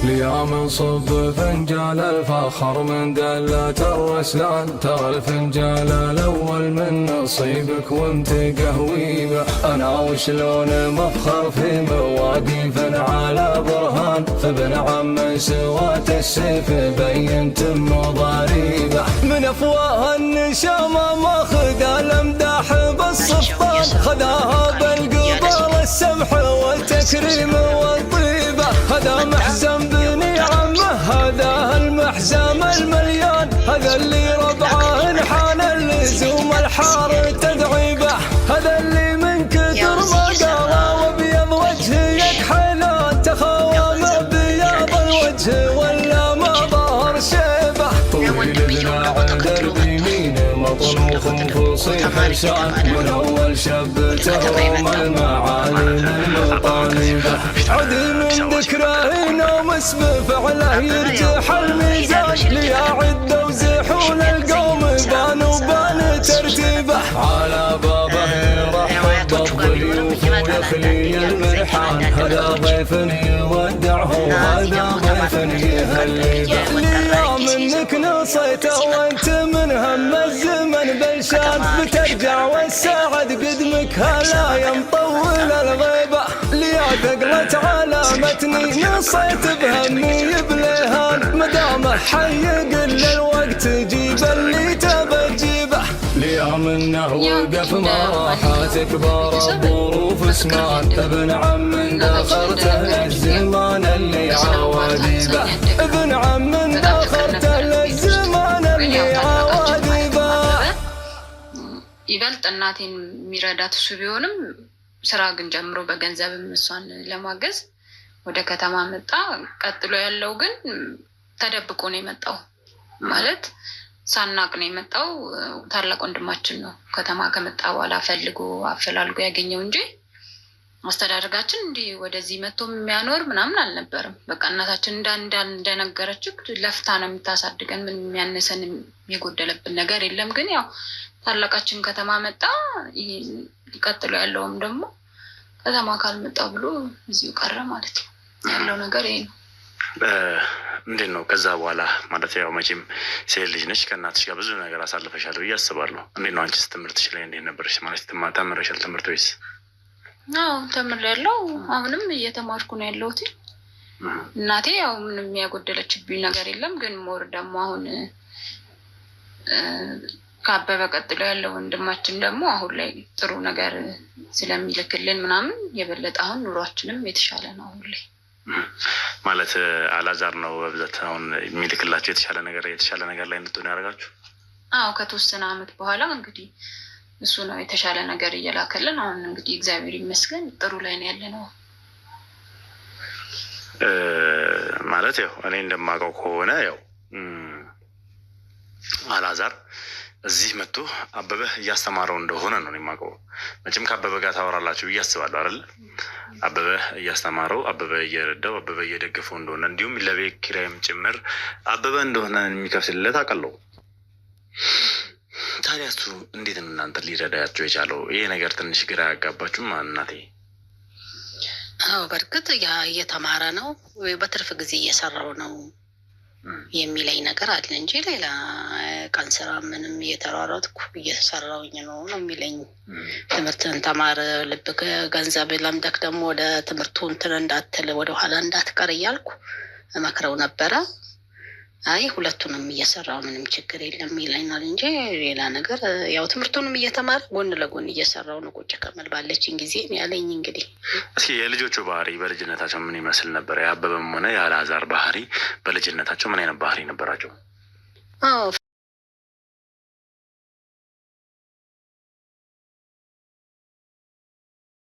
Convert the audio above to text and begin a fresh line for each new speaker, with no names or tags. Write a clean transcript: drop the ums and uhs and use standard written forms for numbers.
ليوم صب فنجال الفخر من دلة الرسلان، ترى الفنجال الأول من نصيبك وانت قهوي به. أنا وشلون مفخر في مواقف على برهان، فابن عم سوات السيف بينت مضاريبه. من أفواه النشامة ماخذ الأمداح بالصفان، خذاها بالقبال السمح والتكريم والطيبة. هذا محزن بني عمه، هذا المحزام المليان، هذا اللي ربعه انحان اللزوم الحار تدعيبه. هذا اللي من كثر ما قرا وبيض وجهي يكحلان، تخاوم بياض الوجه ولا ما ظهر شيبه. طويل ذراع درب يمين مطروخ فصيح شان، من اول شبته المعالم المطالبه. عدي من ذكره ينومس بفعله يرجح الميزان، ليعد وزحون القوم بان وبان ترتيبه. على بابه يرحب بالضيوف ويخلي المرحان، هذا ضيف يودعه وهذا ضيف يهلبه. اليوم انك نصيته وانت من هم الزمن بلشان، بترجع والساعد قدمك هلا يمطول الغيبه. ليا ثقلت علامتني نصيت بهمي بليهان، مدامه حي قل الوقت جيب اللي تبى تجيبه. ليا منه وقف ما راحت كبار الظروف اسمان، ابن عم دخرته للزمان اللي عواديبه. ابن عم دخرته للزمان اللي عواديبه.
ይበልጥ እናቴን የሚረዳት እሱ ቢሆንም ስራ ግን ጀምሮ በገንዘብ እሷን ለማገዝ ወደ ከተማ መጣ። ቀጥሎ ያለው ግን ተደብቆ ነው የመጣው፣ ማለት ሳናቅ ነው የመጣው። ታላቅ ወንድማችን ነው ከተማ ከመጣ በኋላ ፈልጎ አፈላልጎ ያገኘው እንጂ አስተዳደጋችን እንዲህ ወደዚህ መጥቶ የሚያኖር ምናምን አልነበረም። በቃ እናታችን እንደነገረችው ለፍታ ነው የምታሳድገን። ምን የሚያነሰን የጎደለብን ነገር የለም። ግን ያው ታላቃችን ከተማ መጣ። ቀጥሎ ያለውም ደግሞ ከተማ ካልመጣ ብሎ እዚሁ ቀረ ማለት ነው። ያለው ነገር ይሄ ነው።
እንዴት ነው ከዛ በኋላ ማለት ያው መቼም ሴት ልጅ ነች፣ ከእናትሽ ጋር ብዙ ነገር አሳልፈሻል ብዬ አስባለሁ። እንዴት ነው አንቺስ ትምህርትሽ ላይ እንዴት ነበርሽ? ማለት ተምረሻል ትምህርት ወይስ?
አዎ ተምሬያለሁ። አሁንም እየተማርኩ ነው ያለሁት። እናቴ ያው ምንም ያጎደለችብኝ ነገር የለም። ግን ሞር ደግሞ አሁን ከአበበ ቀጥሎ ያለው ወንድማችን ደግሞ አሁን ላይ ጥሩ ነገር ስለሚልክልን ምናምን የበለጠ አሁን ኑሯችንም የተሻለ ነው አሁን ላይ።
ማለት አላዛር ነው በብዛት አሁን የሚልክላቸው የተሻለ ነገር ላይ እንድትሆን ያደርጋችሁ?
አዎ ከተወሰነ አመት በኋላ እንግዲህ እሱ ነው የተሻለ ነገር እየላከልን። አሁን እንግዲህ እግዚአብሔር ይመስገን ጥሩ ላይ ነው ያለ ነው።
ማለት ያው እኔ እንደማውቀው ከሆነ ያው አላዛር እዚህ መጥቶ አበበ እያስተማረው እንደሆነ ነው የማውቀው። መቼም ከአበበ ጋር ታወራላችሁ ብዬ አስባለሁ አይደል? አበበ እያስተማረው፣ አበበ እየረዳው፣ አበበ እየደገፈው እንደሆነ እንዲሁም ለቤት ኪራይም ጭምር አበበ እንደሆነ የሚከፍልለት አውቃለሁ። ታዲያ እሱ እንዴት ነው እናንተ ሊረዳያቸው የቻለው? ይሄ ነገር ትንሽ ግራ ያጋባችሁም እናቴ?
አዎ በእርግጥ ያ እየተማረ ነው በትርፍ ጊዜ እየሰራው ነው የሚለኝ ነገር አለ እንጂ ሌላ ቀን ስራ ምንም እየተሯሯጥኩ እየሰራውኝ ነው የሚለኝ። ትምህርትን ተማር፣ ልብ ገንዘብ ለምደክ ደግሞ ወደ ትምህርቱ እንትን እንዳትል ወደኋላ እንዳትቀር እያልኩ እመክረው ነበረ። አይ ሁለቱንም እየሰራው ምንም ችግር የለም ይለኛል እንጂ ሌላ ነገር ያው ትምህርቱንም እየተማረ ጎን ለጎን እየሰራው ነው ቁጭ ከመል ባለችኝ ጊዜ ያለኝ። እንግዲህ
እስኪ የልጆቹ ባህሪ በልጅነታቸው ምን ይመስል ነበር? የአበበም ሆነ የአልዓዛር ባህሪ በልጅነታቸው ምን አይነት ባህሪ ነበራቸው?
አዎ